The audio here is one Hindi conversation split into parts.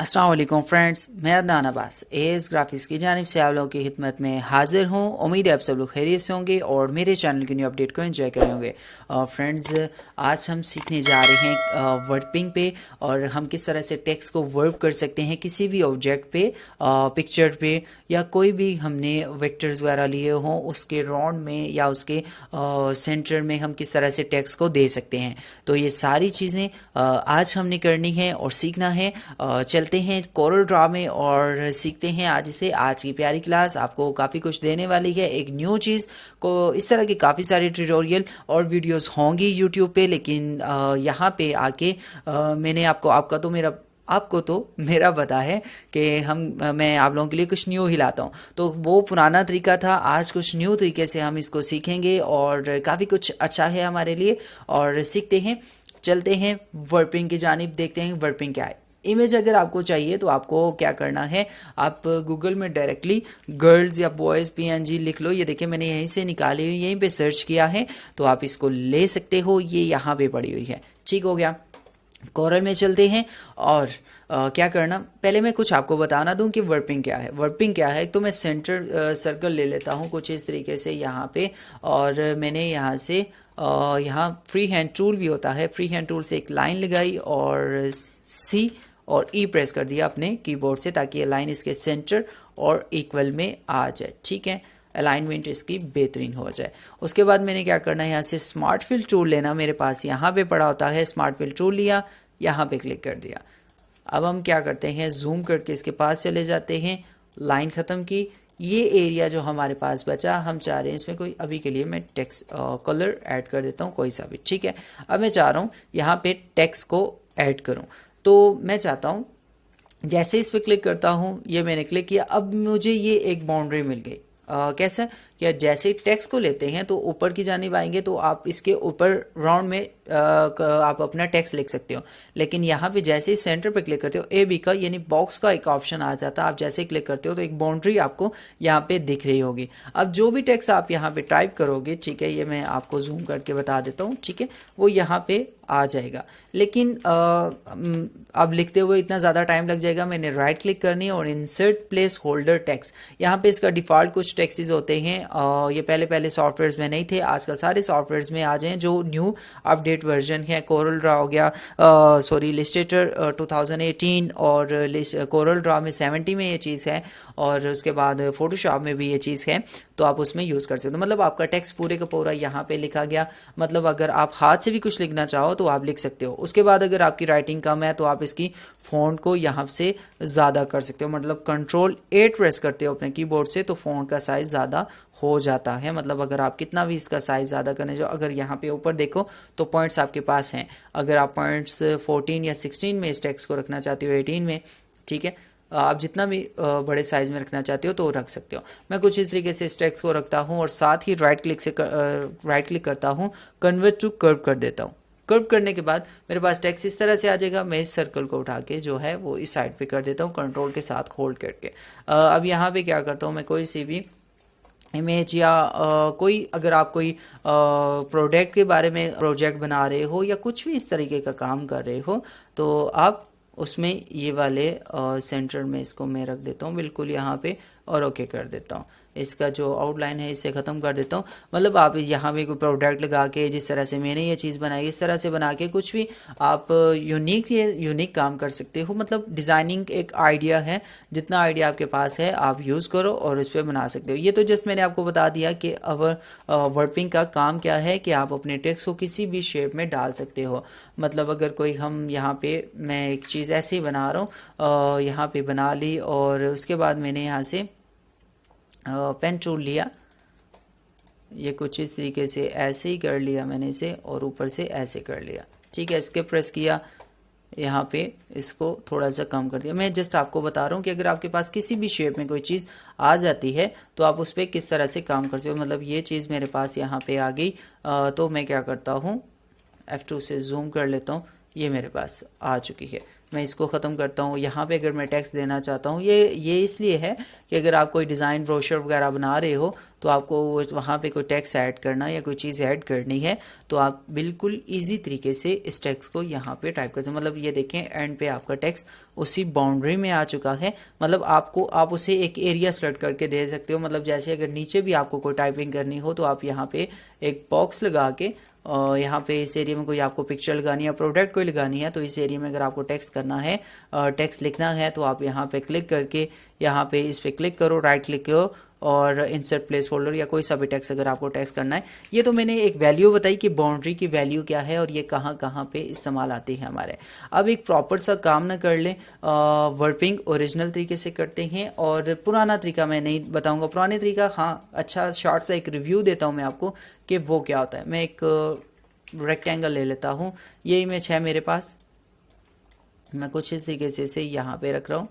अस्सलाम वालेकुम फ्रेंड्स, मैं अदनान अब्बास एज ग्राफिक्स की जानिब से आप लोगों की खिदमत में हाजिर हूँ। उम्मीद है आप सब लोग खैरियत से होंगे और मेरे चैनल की न्यू अपडेट को एंजॉय कर रहे होंगे। फ्रेंड्स, आज हम सीखने जा रहे हैं वर्पिंग पे और हम किस तरह से टेक्स्ट को वर्ब कर सकते हैं किसी भी ऑब्जेक्ट पे, पिक्चर पे या कोई भी हमने वेक्टर्स वगैरह लिए हों उसके राउंड में या उसके सेंटर में हम किस तरह से टेक्स्ट को दे सकते हैं। तो ये सारी चीज़ें आज हमने करनी है और सीखना है। चलते हैं कोरल ड्रा में और सीखते हैं आज इसे। आज की प्यारी क्लास आपको काफ़ी कुछ देने वाली है, एक न्यू चीज़ को। इस तरह की काफ़ी सारे ट्यूटोरियल और वीडियोस होंगी यूट्यूब पे, लेकिन यहाँ पे आके मैंने आपको तो मेरा पता है कि मैं आप लोगों के लिए कुछ न्यू ही लाता हूँ। तो वो पुराना तरीका था, आज कुछ न्यू तरीके से हम इसको सीखेंगे और काफ़ी कुछ अच्छा है हमारे लिए और सीखते हैं। चलते हैं वर्पिंग की जानिब, देखते हैं वर्पिंग क्या है। इमेज अगर आपको चाहिए तो आपको क्या करना है, आप गूगल में डायरेक्टली गर्ल्स या बॉयज़ PNG लिख लो। ये देखिए मैंने यहीं से निकाली हुई, यहीं पे सर्च किया है, तो आप इसको ले सकते हो। ये यहाँ पे पड़ी हुई है, ठीक हो गया। कोरल में चलते हैं और क्या करना, पहले मैं कुछ आपको बताना दूं कि वर्पिंग क्या है। वर्पिंग क्या है तो मैं सेंटर सर्कल ले लेता हूं कुछ इस तरीके से यहाँ पे, और मैंने यहाँ से यहाँ फ्री हैंड टूल भी होता है, फ्री हैंड टूल से एक लाइन लगाई और C और E प्रेस कर दिया अपने कीबोर्ड से, ताकि ये लाइन इसके सेंटर और इक्वल में आ जाए। ठीक है, अलाइनमेंट इसकी बेहतरीन हो जाए। उसके बाद मैंने क्या करना है, यहाँ से स्मार्ट फिल टूल लेना, मेरे पास यहाँ पे पड़ा होता है। स्मार्ट फिल टूल लिया, यहाँ पे क्लिक कर दिया। अब हम क्या करते हैं, जूम करके इसके पास चले जाते हैं। लाइन ख़त्म की, ये एरिया जो हमारे पास बचा, हम चाह रहे हैं इसमें कोई, अभी के लिए मैं टेक्स्ट कलर ऐड कर देता हूँ कोई सा भी। ठीक है, अब मैं चाह रहा हूँ यहाँ पे टेक्स्ट को ऐड करूँ, तो मैं चाहता हूँ जैसे इस पर क्लिक करता हूँ, ये मैंने क्लिक किया, अब मुझे ये एक बाउंड्री मिल गई। कैसा, या जैसे टेक्स्ट को लेते हैं तो ऊपर की जानिब आएंगे तो आप इसके ऊपर राउंड में आप अपना टेक्स्ट लिख सकते हो, लेकिन यहाँ पे जैसे ही सेंटर पे क्लिक करते हो AB का यानी बॉक्स का एक ऑप्शन आ जाता है। आप जैसे क्लिक करते हो तो एक बाउंड्री आपको यहाँ पे दिख रही होगी। अब जो भी टेक्स्ट आप यहाँ पे टाइप करोगे, ठीक है, ये मैं आपको जूम करके बता देता हूँ, ठीक है, वो यहाँ पे आ जाएगा। लेकिन अब लिखते हुए इतना ज़्यादा टाइम लग जाएगा। मैंने राइट क्लिक करनी है और इंसर्ट प्लेस होल्डर टेक्स्ट, यहाँ पे इसका डिफ़ॉल्ट कुछ टेक्सेस होते हैं। ये पहले पहले में नहीं थे, आजकल सारे सॉफ्टवेयर्स में आ जाए जो न्यू अपडेट वर्जन है। कोरल ड्रा हो गया, सॉरी इलस्ट्रेटर 2018 और कोरल ड्रा में 70 में ये चीज़ है, और उसके बाद फोटोशॉप में भी ये चीज़ है, तो आप उसमें यूज़ कर सकते हो। मतलब आपका टेक्स्ट पूरे का पूरा यहाँ पे लिखा गया। मतलब अगर आप हाथ से भी कुछ लिखना चाहो तो आप लिख सकते हो। उसके बाद अगर आपकी राइटिंग कम है तो आप इसकी फ़ॉन्ट को यहाँ से ज़्यादा कर सकते हो। मतलब Ctrl+8 प्रेस करते हो अपने कीबोर्ड से तो फ़ॉन्ट का साइज़ ज़्यादा हो जाता है। मतलब अगर आप कितना भी इसका साइज़ ज़्यादा करने जाओ, अगर यहाँ पे ऊपर देखो तो पॉइंट्स आपके पास हैं। अगर आप पॉइंट्स 14 या 16 में इस टेक्स्ट को रखना चाहते हो, 18 में, ठीक है, आप जितना भी बड़े साइज़ में रखना चाहते हो तो रख सकते हो। मैं कुछ इस तरीके से इस टेक्स्ट को रखता हूँ और साथ ही राइट क्लिक करता हूँ, कन्वर्ट टू कर्व कर देता हूँ। कर्व करने के बाद मेरे पास टेक्स्ट इस तरह से आ जाएगा। मैं इस सर्कल को उठा के जो है वो इस साइड पे कर देता हूँ, कंट्रोल के साथ होल्ड करके। अब यहाँ पे क्या करता हूँ, मैं कोई सी भी इमेज या कोई, अगर आप कोई प्रोडक्ट के बारे में प्रोजेक्ट बना रहे हो या कुछ भी इस तरीके का काम कर रहे हो, तो आप उसमें ये वाले सेंटर में इसको मैं रख देता हूँ बिल्कुल यहाँ पे, और ओके कर देता हूँ। इसका जो आउटलाइन है इसे ख़त्म कर देता हूँ। मतलब आप यहाँ पे कोई प्रोडक्ट लगा के, जिस तरह से मैंने ये चीज़ बनाई, इस तरह से बना के कुछ भी आप यूनिक काम कर सकते हो। मतलब डिज़ाइनिंग एक आइडिया है, जितना आइडिया आपके पास है आप यूज़ करो और इस पर बना सकते हो। ये तो जस्ट मैंने आपको बता दिया कि अब वर्पिंग का काम क्या है, कि आप अपने टेक्स्ट को किसी भी शेप में डाल सकते हो। मतलब अगर कोई, हम यहाँ पे मैं एक चीज़ ऐसे ही बना रहा हूँ, यहाँ पे बना ली और उसके बाद मैंने यहाँ से पेन टूल लिया, ये कुछ इस तरीके से ऐसे ही कर लिया मैंने इसे, और ऊपर से ऐसे कर लिया। ठीक है, इसके प्रेस किया, यहाँ पे इसको थोड़ा सा कम कर दिया। मैं जस्ट आपको बता रहा हूँ कि अगर आपके पास किसी भी शेप में कोई चीज़ आ जाती है तो आप उस पर किस तरह से काम कर सकते हो। मतलब ये चीज़ मेरे पास यहाँ पे आ गई, तो मैं क्या करता हूँ, F2 से जूम कर लेता हूँ, ये मेरे पास आ चुकी है। मैं इसको ख़त्म करता हूँ। यहाँ पे अगर मैं टेक्स्ट देना चाहता हूँ, ये इसलिए है कि अगर आप कोई डिज़ाइन ब्रोशर वगैरह बना रहे हो तो आपको वहाँ पे कोई टेक्स्ट ऐड करना या कोई चीज़ ऐड करनी है तो आप बिल्कुल इजी तरीके से इस टेक्स्ट को यहाँ पे टाइप करते हैं। मतलब ये देखें एंड पे आपका टेक्स्ट उसी बाउंड्री में आ चुका है। मतलब आप उसे एक एरिया सेलेक्ट करके दे सकते हो। मतलब जैसे अगर नीचे भी आपको कोई टाइपिंग करनी हो तो आप यहाँ पे एक बॉक्स लगा के यहाँ पे इस एरिया में कोई आपको पिक्चर लगानी है, प्रोडक्ट कोई लगानी है, तो इस एरिया में अगर आपको टेक्स्ट करना है, टेक्स्ट लिखना है तो आप यहाँ पे क्लिक करके यहाँ पे इस पे क्लिक करो, राइट क्लिक करो और इंसर्ट प्लेस होल्डर या कोई सा भी टेक्स्ट अगर आपको टेक्स्ट करना है। ये तो मैंने एक वैल्यू बताई कि बाउंड्री की वैल्यू क्या है और ये कहाँ कहाँ पे इस्तेमाल आती है हमारे। अब एक प्रॉपर सा काम ना कर लें, वर्पिंग ओरिजिनल तरीके से करते हैं और पुराना तरीका मैं नहीं बताऊंगा। पुराने तरीका हाँ अच्छा शॉर्ट सा एक रिव्यू देता हूँ मैं आपको कि वो क्या होता है। मैं एक रेक्टेंगल ले लेता हूँ, ये इमेज है मेरे पास, मैं कुछ इस तरीके से इसे यहाँ पे रख रहा हूँ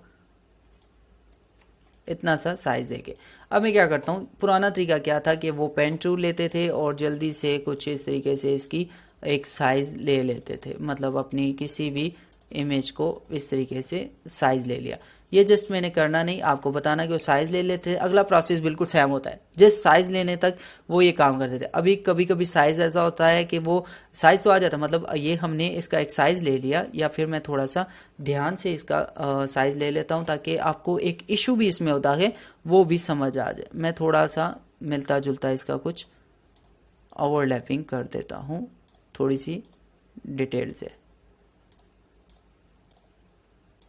इतना सा साइज देके। अब मैं क्या करता हूँ, पुराना तरीका क्या था कि वो पेन टूल लेते थे और जल्दी से कुछ इस तरीके से इसकी एक साइज ले लेते थे। मतलब अपनी किसी भी इमेज को इस तरीके से साइज ले लिया। ये जस्ट मैंने करना नहीं, आपको बताना कि वो साइज ले लेते थे। अगला प्रोसेस बिल्कुल सेम होता है, जस्ट साइज लेने तक वो ये काम करते थे। अभी कभी कभी साइज ऐसा होता है कि वो साइज तो आ जाता है, मतलब ये हमने इसका एक साइज ले लिया, या फिर मैं थोड़ा सा ध्यान से इसका साइज ले लेता हूँ ताकि आपको एक इशू भी इसमें होता है वो भी समझ आ जाए। मैं थोड़ा सा मिलता जुलता इसका कुछ ओवरलैपिंग कर देता हूँ थोड़ी सी डिटेल से।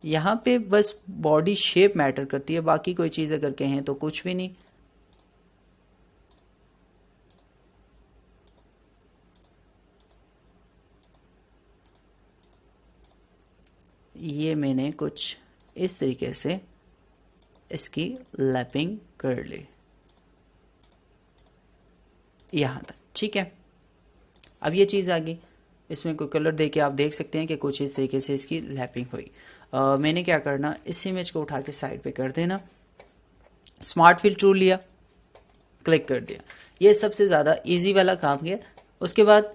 यहाँ पे बस बॉडी शेप मैटर करती है, बाकी कोई चीज़ अगर कहें तो कुछ भी नहीं। ये मैंने कुछ इस तरीके से इसकी लैपिंग कर ली यहाँ तक, ठीक है। अब ये चीज़ आ गई, इसमें कोई कलर दे के आप देख सकते हैं कि कुछ इस तरीके से इसकी लैपिंग हुई। मैंने क्या करना, इस इमेज को उठा के साइड पे कर देना, स्मार्ट फिल टूल लिया, क्लिक कर दिया। ये सबसे ज़्यादा इजी वाला काम है। उसके बाद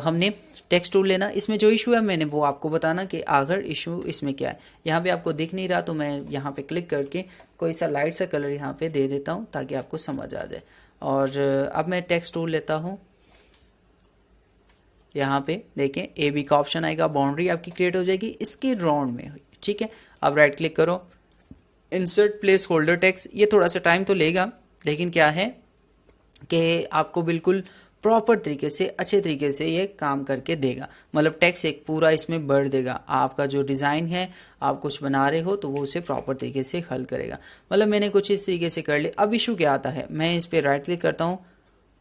हमने टेक्स्ट टूल लेना। इसमें जो इशू है मैंने वो आपको बताना कि आखिर इशू इसमें क्या है। यहाँ पे आपको दिख नहीं रहा तो मैं यहाँ पे क्लिक करके कोई सा लाइट सा कलर यहाँ पे दे देता हूँ ताकि आपको समझ आ जाए। और अब मैं टेक्स्ट टूल लेता हूँ, यहाँ पे देखें ए बी का ऑप्शन आएगा, बाउंड्री आपकी क्रिएट हो जाएगी इसके राउंड में हुई, ठीक है। अब राइट क्लिक करो, इंसर्ट प्लेस होल्डर टेक्स्ट। ये थोड़ा सा टाइम तो लेगा लेकिन क्या है कि आपको बिल्कुल प्रॉपर तरीके से अच्छे तरीके से ये काम करके देगा। मतलब टेक्स्ट एक पूरा इसमें भर देगा। आपका जो डिज़ाइन है आप कुछ बना रहे हो तो वो उसे प्रॉपर तरीके से हल करेगा। मतलब मैंने कुछ इस तरीके से कर लिया। अब इशू क्या आता है, मैं इस पर राइट क्लिक करता हूँ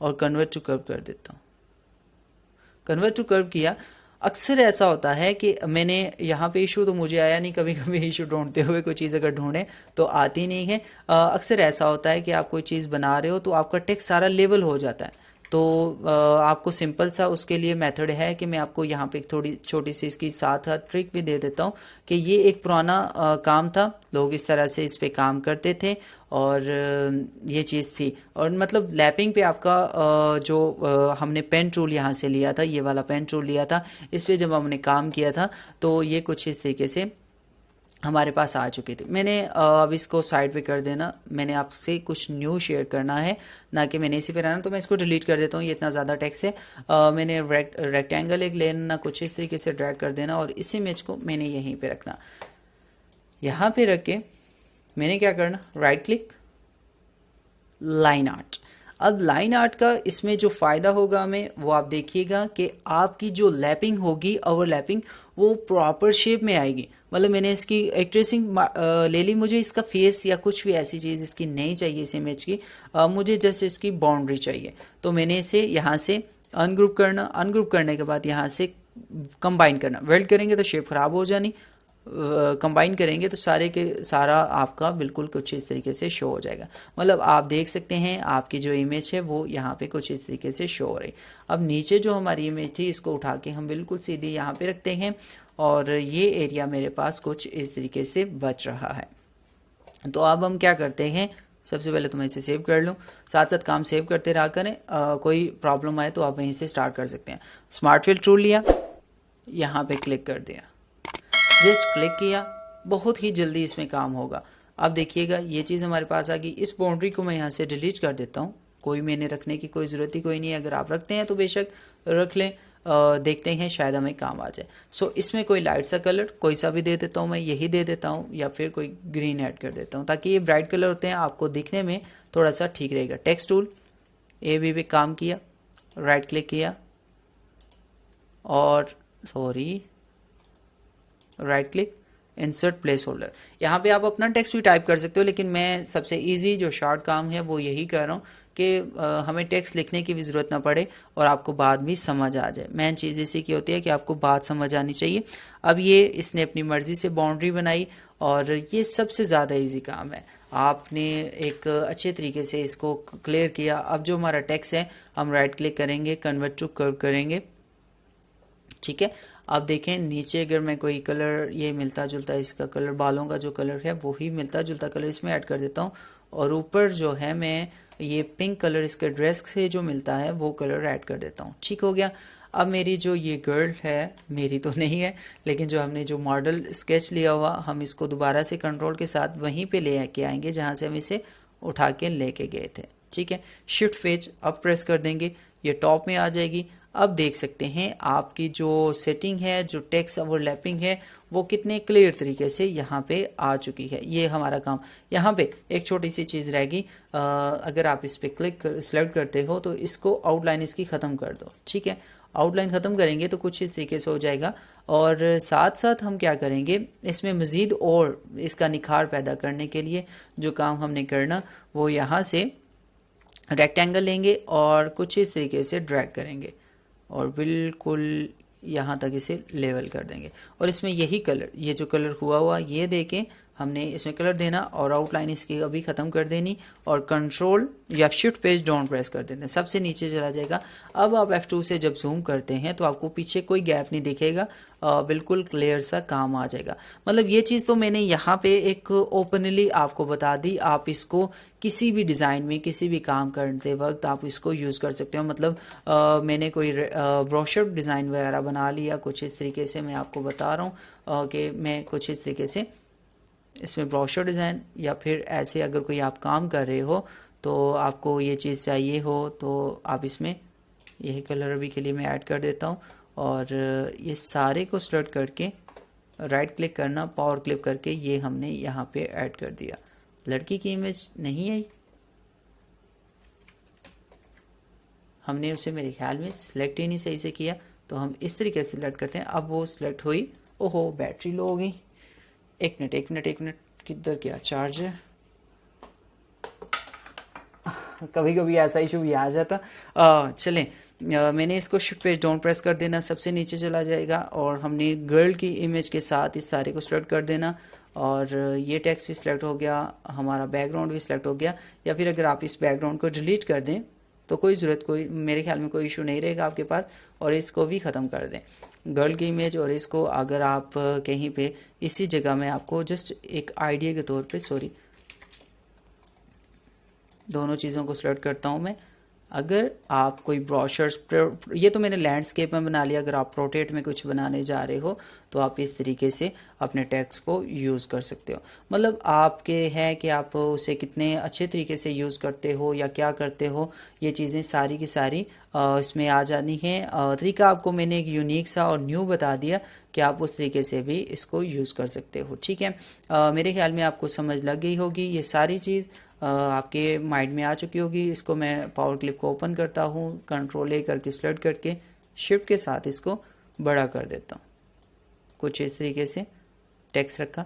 और कन्वर्ट टू कर्व कर देता हूँ। कन्वर्ट टू कर्व किया। अक्सर ऐसा होता है कि मैंने यहाँ पे इशू तो मुझे आया नहीं, कभी कभी इशू ढूंढते हुए कोई चीज़ अगर ढूंढें तो आती नहीं है। अक्सर ऐसा होता है कि आप कोई चीज़ बना रहे हो तो आपका टेक्स्ट सारा लेवल हो जाता है। तो आपको सिंपल सा उसके लिए मेथड है कि मैं आपको यहाँ पे एक थोड़ी छोटी सी इसकी साथ ट्रिक भी दे देता हूँ कि ये एक पुराना काम था, लोग इस तरह से इस पे काम करते थे और ये चीज़ थी। और मतलब लैपिंग पे आपका जो हमने पेन टूल यहाँ से लिया था, ये वाला पेन टूल लिया था, इस पर जब हमने काम किया था तो ये कुछ इस तरीके से हमारे पास आ चुकी थी। मैंने अब इसको साइड पे कर देना, मैंने आपसे कुछ न्यू शेयर करना है ना कि मैंने इसी पे रहना, तो मैं इसको डिलीट कर देता हूँ। ये इतना ज़्यादा टेक्स्ट है। मैंने रेक्टेंगल एक लेना, कुछ इस तरीके से ड्रैग कर देना और इस इमेज को मैंने यहीं पे रखना। यहाँ पे रख के मैंने क्या करना, राइट क्लिक, लाइन आर्ट। अब लाइन आर्ट का इसमें जो फ़ायदा होगा हमें वो आप देखिएगा कि आपकी जो लैपिंग होगी, ओवरलैपिंग, वो प्रॉपर शेप में आएगी। मतलब मैंने इसकी एक ट्रेसिंग ले ली, मुझे इसका फेस या कुछ भी ऐसी चीज़ इसकी नहीं चाहिए इस इमेज की, मुझे जस्ट इसकी बाउंड्री चाहिए। तो मैंने इसे यहाँ से अनग्रुप करना, अनग्रुप करने के बाद यहाँ से कंबाइन करना। वेल्ड करेंगे तो शेप ख़राब हो जानी, कंबाइन करेंगे तो सारे के सारा आपका बिल्कुल कुछ इस तरीके से शो हो जाएगा। मतलब आप देख सकते हैं आपकी जो इमेज है वो यहाँ पे कुछ इस तरीके से शो हो रही। अब नीचे जो हमारी इमेज थी इसको उठा के हम बिल्कुल सीधी यहाँ पे रखते हैं और ये एरिया मेरे पास कुछ इस तरीके से बच रहा है। तो अब हम क्या करते हैं, सबसे पहले तो मैं इसे सेव कर लूँ, साथ साथ काम सेव करते रहा करें। कोई प्रॉब्लम आए तो आप वहीं से स्टार्ट कर सकते हैं। स्मार्ट फिल टूल लिया, यहाँ पे क्लिक कर दिया। जस्ट क्लिक किया, बहुत ही जल्दी इसमें काम होगा। अब देखिएगा ये चीज़ हमारे पास आ गई। इस बाउंड्री को मैं यहाँ से डिलीट कर देता हूँ, कोई मैंने रखने की कोई ज़रूरत ही कोई नहीं है। अगर आप रखते हैं तो बेशक रख लें, देखते हैं शायद हमें काम आ जाए। सो इसमें कोई लाइट सा कलर कोई सा भी दे देता हूँ, मैं यही दे देता हूँ, या फिर कोई ग्रीन ऐड कर देता हूँ ताकि ये ब्राइट कलर होते हैं, आपको दिखने में थोड़ा सा ठीक रहेगा। टेक्स्ट टूल ए भी काम किया, राइट क्लिक किया और right click, insert place holder. यहाँ पे आप अपना टेक्स्ट भी टाइप कर सकते हो, लेकिन मैं सबसे इजी जो शॉर्ट काम है वो यही कर रहा हूँ कि हमें टेक्स्ट लिखने की भी ज़रूरत ना पड़े और आपको बात भी समझ आ जाए। मेन चीज़ इसी की होती है कि आपको बात समझ आनी चाहिए। अब ये इसने अपनी मर्ज़ी से बाउंड्री बनाई और ये सबसे ज़्यादा ईजी काम है। आपने एक अच्छे तरीके से इसको क्लियर किया। अब जो हमारा टेक्स्ट है हम राइट क्लिक करेंगे, कन्वर्ट टू कर्व करेंगे, ठीक है। अब देखें नीचे अगर मैं कोई कलर ये मिलता जुलता इसका कलर, बालों का जो कलर है वही मिलता जुलता कलर इसमें ऐड कर देता हूँ, और ऊपर जो है मैं ये पिंक कलर इसके ड्रेस से जो मिलता है वो कलर ऐड कर देता हूँ। ठीक हो गया। अब मेरी जो ये गर्ल है, मेरी तो नहीं है, लेकिन जो हमने जो मॉडल स्केच लिया हुआ, हम इसको दोबारा से कंट्रोल के साथ वहीं पे ले के आएंगे जहाँ से हम इसे उठा के लेके गए थे। ठीक है, शिफ्ट पेज अब प्रेस कर देंगे, ये टॉप में आ जाएगी। अब देख सकते हैं आपकी जो सेटिंग है, जो टेक्स्ट ओवरलैपिंग है, वो कितने क्लियर तरीके से यहाँ पे आ चुकी है। ये हमारा काम। यहाँ पे एक छोटी सी चीज़ रहेगी, अगर आप इस पर सेलेक्ट करते हो तो इसको आउटलाइन इसकी ख़त्म कर दो। ठीक है, आउटलाइन ख़त्म करेंगे तो कुछ इस तरीके से हो जाएगा। और साथ साथ हम क्या करेंगे, इसमें मज़ीद और इसका निखार पैदा करने के लिए जो काम हमने करना, वो यहाँ से रेक्टेंगल लेंगे और कुछ इस तरीके से ड्रैग करेंगे और बिल्कुल यहाँ तक इसे लेवल कर देंगे। और इसमें यही कलर, ये जो कलर हुआ ये देके हमने इसमें कलर देना और आउटलाइन इसकी अभी ख़त्म कर देनी और कंट्रोल या शिफ्ट पेज डाउन प्रेस कर देते हैं, सबसे नीचे चला जाएगा। अब आप F2 से जब जूम करते हैं तो आपको पीछे कोई गैप नहीं दिखेगा, बिल्कुल क्लियर सा काम आ जाएगा। मतलब ये चीज़ तो मैंने यहाँ पे एक ओपनली आपको बता दी। आप इसको किसी भी डिज़ाइन में किसी भी काम करते वक्त आप इसको यूज़ कर सकते हो। मतलब मैंने कोई ब्रोशर डिज़ाइन वगैरह बना लिया, कुछ इस तरीके से मैं आपको बता रहा हूँ कि मैं कुछ इस तरीके से इसमें ब्रोशर डिज़ाइन, या फिर ऐसे अगर कोई आप काम कर रहे हो तो आपको ये चीज़ चाहिए हो तो आप इसमें यही कलर अभी के लिए मैं ऐड कर देता हूँ। और ये सारे को सेलेक्ट करके राइट क्लिक करना, पावर क्लिक करके ये हमने यहाँ पे ऐड कर दिया। लड़की की इमेज नहीं आई, हमने उसे मेरे ख्याल में सिलेक्ट ही नहीं सही से किया, तो हम इस तरीके से सिलेक्ट करते हैं। अब वो सिलेक्ट हुई। ओहो, बैटरी लो हो गई। एक मिनट, किधर क्या चार्ज है। कभी कभी ऐसा इशू भी आ जाता। चलें, मैंने इसको शिफ्ट पेज डाउन प्रेस कर देना, सबसे नीचे चला जाएगा और हमने गर्ल की इमेज के साथ इस सारे को सिलेक्ट कर देना और ये टेक्स्ट भी सिलेक्ट हो गया, हमारा बैकग्राउंड भी सिलेक्ट हो गया। या फिर अगर आप इस बैकग्राउंड को डिलीट कर दें तो कोई मेरे ख्याल में कोई इशू नहीं रहेगा आपके पास, और इसको भी ख़त्म कर दें गर्ल की इमेज। और इसको अगर आप कहीं पे इसी जगह में आपको जस्ट एक आइडिया के तौर पे, दोनों चीज़ों को सिलेक्ट करता हूँ मैं। अगर आप कोई ब्रोशर्स, ये तो मैंने लैंडस्केप में बना लिया, अगर आप प्रोटेट में कुछ बनाने जा रहे हो तो आप इस तरीके से अपने टेक्स्ट को यूज़ कर सकते हो। मतलब आपके है कि आप उसे कितने अच्छे तरीके से यूज़ करते हो या क्या करते हो, ये चीज़ें सारी की सारी इसमें आ जानी है। तरीका आपको मैंने एक यूनिक सा और न्यू बता दिया कि आप उस तरीके से भी इसको यूज़ कर सकते हो। ठीक है, मेरे ख्याल में आपको समझ लग गई होगी, ये सारी चीज़ आपके माइंड में आ चुकी होगी। इसको मैं पावर क्लिप को ओपन करता हूँ, कंट्रोल ए करके सिलेक्ट करके शिफ्ट के साथ इसको बड़ा कर देता हूँ, कुछ इस तरीके से टेक्स्ट रखा।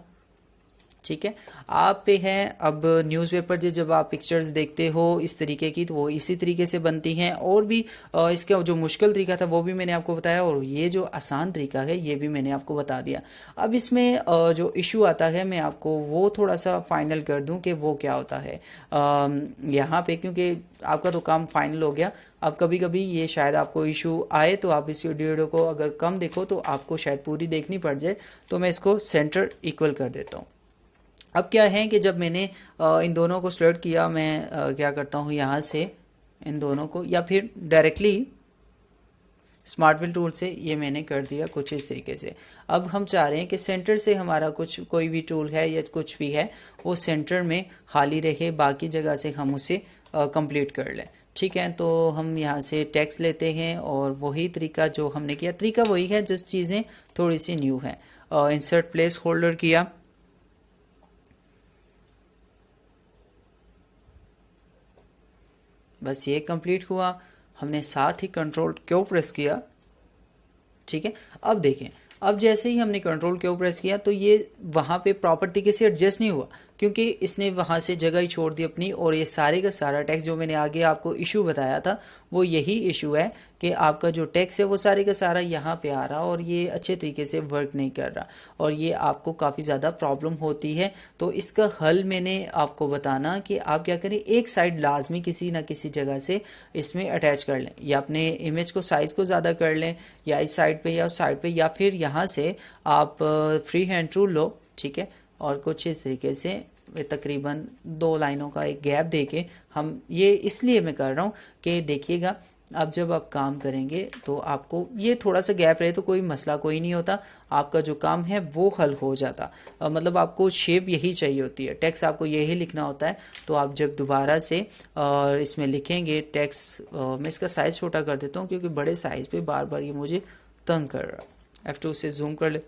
ठीक है, आप पे है अब न्यूज़पेपर जब आप पिक्चर्स देखते हो इस तरीके की, तो वो इसी तरीके से बनती हैं। और भी इसका जो मुश्किल तरीका था वो भी मैंने आपको बताया, और ये जो आसान तरीका है ये भी मैंने आपको बता दिया। अब इसमें जो इशू आता है मैं आपको वो थोड़ा सा फाइनल कर दूं कि वो क्या होता है यहाँ पे, क्योंकि आपका तो काम फाइनल हो गया। अब कभी कभी ये शायद आपको इशू आए तो आप इस वीडियो को अगर कम देखो तो आपको शायद पूरी देखनी पड़ जाए, तो मैं इसको सेंटर इक्वल कर देता हूँ। अब क्या है कि जब मैंने इन दोनों को सेलेक्ट किया, मैं क्या करता हूँ यहाँ से इन दोनों को, या फिर डायरेक्टली स्मार्ट फिल टूल से ये मैंने कर दिया कुछ इस तरीके से। अब हम चाह रहे हैं कि सेंटर से हमारा कुछ कोई भी टूल है या कुछ भी है वो सेंटर में खाली रहे, बाकी जगह से हम उसे कंप्लीट कर लें। ठीक है, तो हम यहाँ से टेक्स्ट लेते हैं और वही तरीका जो हमने किया, तरीका वही है, जिस चीज़ें थोड़ी सी न्यू हैं। इंसर्ट प्लेस होल्डर किया, बस ये कंप्लीट हुआ। हमने साथ ही कंट्रोल क्यू प्रेस किया। ठीक है, अब देखें, अब जैसे ही हमने कंट्रोल क्यू प्रेस किया तो ये वहाँ पे प्रॉपर तरीके से एडजस्ट नहीं हुआ, क्योंकि इसने वहाँ से जगह ही छोड़ दी अपनी। और ये सारे का सारा टेक्स्ट जो मैंने आगे आपको इशू बताया था वो यही इशू है कि आपका जो टेक्स्ट है वो सारे का सारा यहाँ पे आ रहा और ये अच्छे तरीके से वर्क नहीं कर रहा और ये आपको काफ़ी ज़्यादा प्रॉब्लम होती है। तो इसका हल मैंने आपको बताना कि आप क्या करें, एक साइड लाजमी किसी ना किसी जगह से इसमें अटैच कर लें, या अपने इमेज को साइज़ को ज़्यादा कर लें, या इस साइड पे या उस साइड पे, या फिर यहाँ से आप फ्री हैंड टूल लो। ठीक है, और कुछ इस तरीके से तकरीबन 2 लाइनों का एक गैप देके हम, ये इसलिए मैं कर रहा हूँ कि देखिएगा अब जब आप काम करेंगे तो आपको ये थोड़ा सा गैप रहे तो कोई मसला कोई नहीं होता, आपका जो काम है वो हल हो जाता। मतलब आपको शेप यही चाहिए होती है, टेक्स्ट आपको यही लिखना होता है। तो आप जब दोबारा से इसमें लिखेंगे टेक्स्ट, मैं इसका साइज़ छोटा कर देता हूँ क्योंकि बड़े साइज़ पे बार बार ये मुझे तंग कर रहा। F2 से जूम कर ले,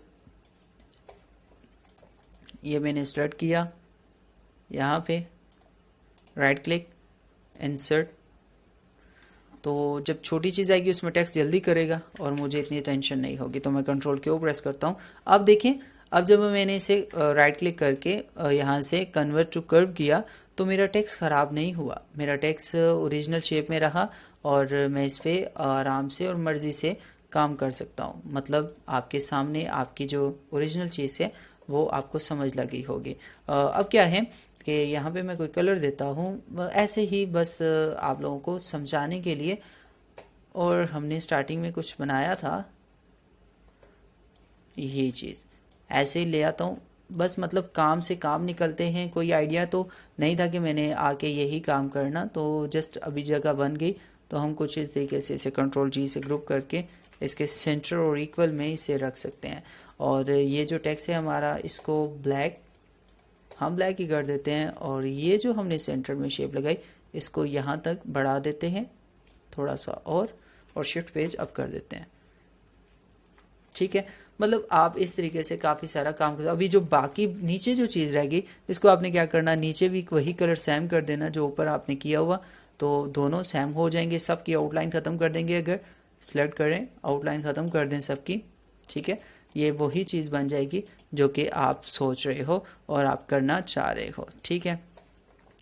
ये मैंने स्टार्ट किया, यहाँ पे राइट क्लिक इंसर्ट। तो जब छोटी चीज़ आएगी उसमें टेक्स्ट जल्दी करेगा और मुझे इतनी टेंशन नहीं होगी, तो मैं कंट्रोल क्यू प्रेस करता हूँ। अब देखें, अब जब मैंने इसे राइट क्लिक करके यहाँ से कन्वर्ट टू कर्व किया तो मेरा टेक्स्ट ख़राब नहीं हुआ, मेरा टेक्स्ट ओरिजिनल शेप में रहा और मैं इस पर आराम से और मर्ज़ी से काम कर सकता हूँ। मतलब आपके सामने आपकी जो ओरिजिनल चीज़ है वो आपको समझ लगी होगी। अब क्या है कि यहाँ पे मैं कोई कलर देता हूँ ऐसे ही, बस आप लोगों को समझाने के लिए। और हमने स्टार्टिंग में कुछ बनाया था, ये चीज़ ऐसे ही ले आता हूँ, बस मतलब काम से काम निकलते हैं। कोई आइडिया तो नहीं था कि मैंने आके यही काम करना, तो जस्ट अभी जगह बन गई। तो हम कुछ इस तरीके से इसे कंट्रोल जी से ग्रुप करके इसके सेंटर और इक्वल में इसे रख सकते हैं। और ये जो टेक्स्ट है हमारा, इसको ब्लैक, हम ब्लैक ही कर देते हैं। और ये जो हमने सेंटर में शेप लगाई इसको यहाँ तक बढ़ा देते हैं थोड़ा सा, और शिफ्ट पेज अप कर देते हैं। ठीक है, मतलब आप इस तरीके से काफ़ी सारा काम कर। अभी जो बाकी नीचे जो चीज़ रहेगी इसको आपने क्या करना, नीचे भी वही कलर सेम कर देना जो ऊपर आपने किया हुआ, तो दोनों सेम हो जाएंगे। सबकी आउटलाइन ख़त्म कर देंगे, अगर सेलेक्ट करें आउटलाइन ख़त्म कर दें सबकी। ठीक है, ये वही चीज़ बन जाएगी जो कि आप सोच रहे हो और आप करना चाह रहे हो। ठीक है,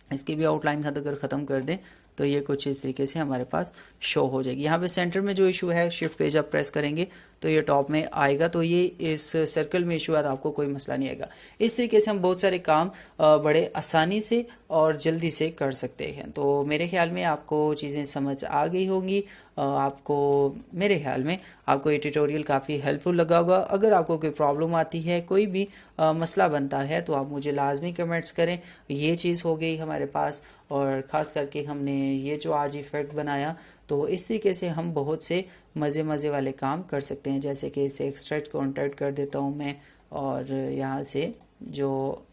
इसकी भी आउटलाइन अगर ख़त्म कर दें तो ये कुछ इस तरीके से हमारे पास शो हो जाएगी। यहाँ पे सेंटर में जो इशू है, शिफ्ट पेज आप प्रेस करेंगे तो ये टॉप में आएगा, तो ये इस सर्कल में इशू है तो आपको कोई मसला नहीं आएगा। इस तरीके से हम बहुत सारे काम बड़े आसानी से और जल्दी से कर सकते हैं। तो मेरे ख्याल में आपको चीज़ें समझ आ गई होंगी। आपको मेरे ख्याल में आपको ये ट्यूटोरियल काफ़ी हेल्पफुल लगा होगा। अगर आपको कोई प्रॉब्लम आती है, कोई भी मसला बनता है तो आप मुझे लाजमी कमेंट्स करें। ये चीज़ हो गई हमारे पास, और ख़ास करके हमने ये जो आज इफ़ेक्ट बनाया, तो इस तरीके से हम बहुत से मज़े वाले काम कर सकते हैं। जैसे कि इसे एक्सट्रैक्ट कॉन्ट्रैक्ट कर देता हूँ मैं, और यहाँ से जो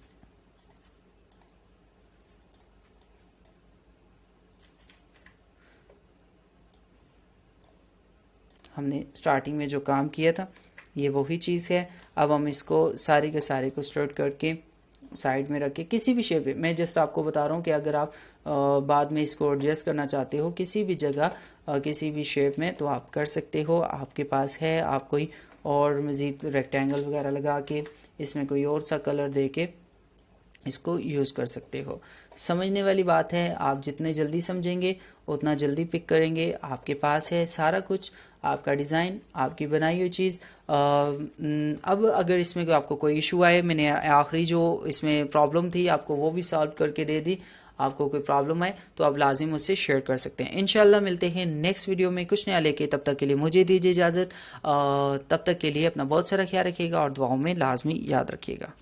हमने स्टार्टिंग में जो काम किया था ये वही चीज़ है। अब हम इसको सारे के सारे को स्टार्ट करके साइड में रख के किसी भी शेप में, मैं जस्ट आपको बता रहा हूँ कि अगर आप बाद में इसको एडजस्ट करना चाहते हो किसी भी जगह किसी भी शेप में तो आप कर सकते हो। आपके पास है, आप कोई और मज़ीद रेक्टेंगल वगैरह लगा के इसमें कोई और सा कलर दे के इसको यूज़ कर सकते हो। समझने वाली बात है, आप जितने जल्दी समझेंगे उतना जल्दी पिक करेंगे। आपके पास है सारा कुछ, आपका डिज़ाइन, आपकी बनाई हुई चीज़। अब अगर इसमें आपको कोई इशू आए, मैंने आखिरी जो इसमें प्रॉब्लम थी आपको वो भी सॉल्व करके दे दी। आपको कोई प्रॉब्लम आए तो आप लाजिम मुझसे शेयर कर सकते हैं। इंशाल्लाह मिलते हैं नेक्स्ट वीडियो में कुछ नया लेके। तब तक के लिए मुझे दीजिए इजाज़त। तब तक के लिए अपना बहुत सारा ख्याल रखिएगा और दुआओं में लाजमी याद रखिएगा।